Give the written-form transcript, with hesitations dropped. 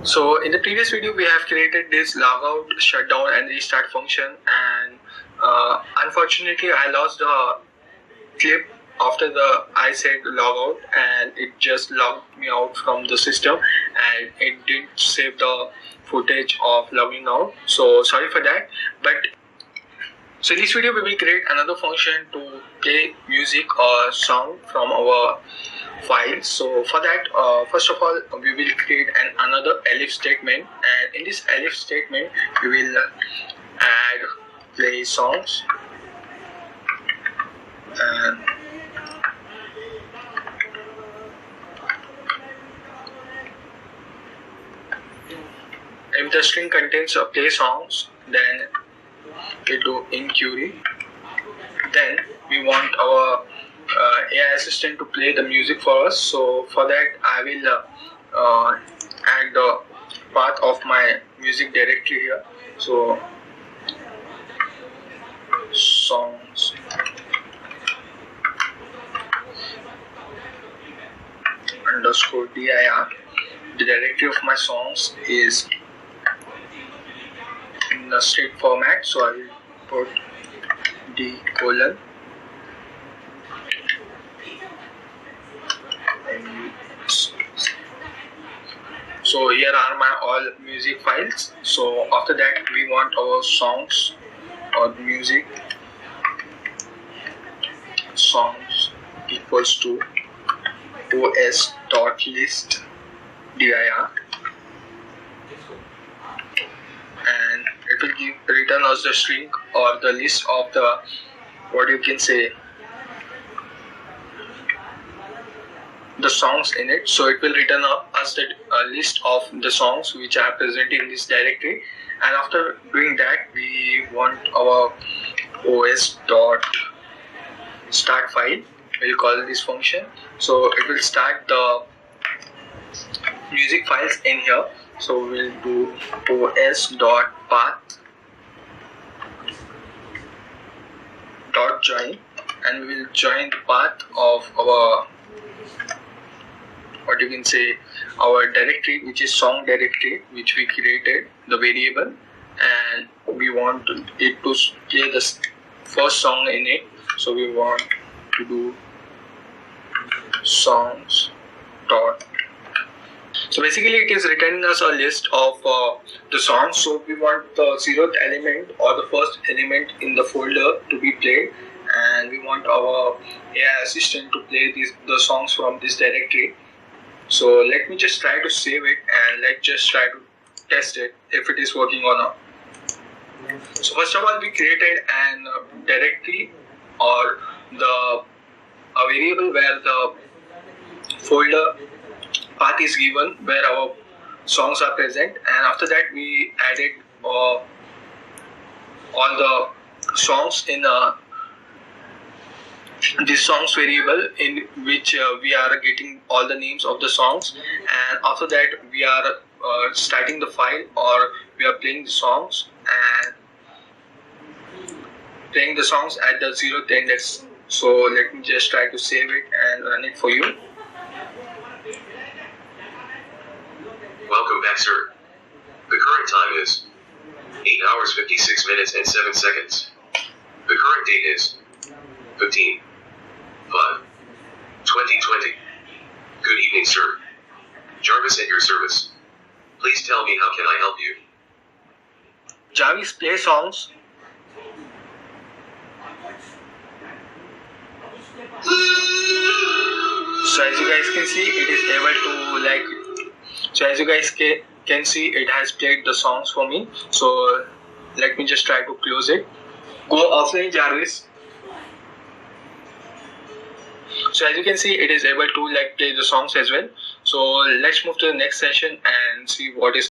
So in the previous video, we have created this logout, shutdown, and restart function, and unfortunately, I lost the clip after I said logout, and it just logged me out from the system, and it didn't save the footage of logging out. So sorry for that. But so in this video, we will create another function to play music or sound from our file. So for that, first of all, we will create another elif statement, and in this elif statement we will add play songs, and if the string contains a play songs, then we'll do in query. Then we want our AI assistant to play the music for us. So for that, I will add the path of my music directory here. So songs underscore dir. The directory of my songs is in the string format, so I will put d colon so here are my all music files. So after that, we want our songs or music songs equals to os.list dir, and it will return us the string or the list of the, what you can say, the songs in it. So it will return us the list of the songs which are present in this directory. And after doing that, we want our os.start file. We'll call this function. So it will start the music files in here. So we'll do os.path dot join, and we will join the path of our, what you can say, our directory, which is song directory, which we created the variable, and we want it to play the first song in it. So we want to do songs dot. So basically, it is returning us a list of the songs. So we want the 0th element or the first element in the folder to be played, and we want our AI assistant to play the songs from this directory. So let me just try to save it, and let's just try to test it if it is working or not. So first of all, we created an directory or a variable where the folder path is given, where our songs are present, and after that we added all the songs in this songs variable, in which we are getting all the names of the songs, and after that we are starting the file, or we are playing the songs and playing the songs at the 0th index. So let me just try to save it and run it for you. Welcome back, sir. The current time is 8 hours 56 minutes and 7 seconds. The current date is 15/5/2020. Good evening, sir. Jarvis at your service. Please tell me, how can I help you? Jarvis, play songs. So as you guys can see, it is able to so as you guys can see, it has played the songs for me. So let me just try to close it. Go offline, Jarvis. So as you can see, it is able to play the songs as well. So let's move to the next session and see what is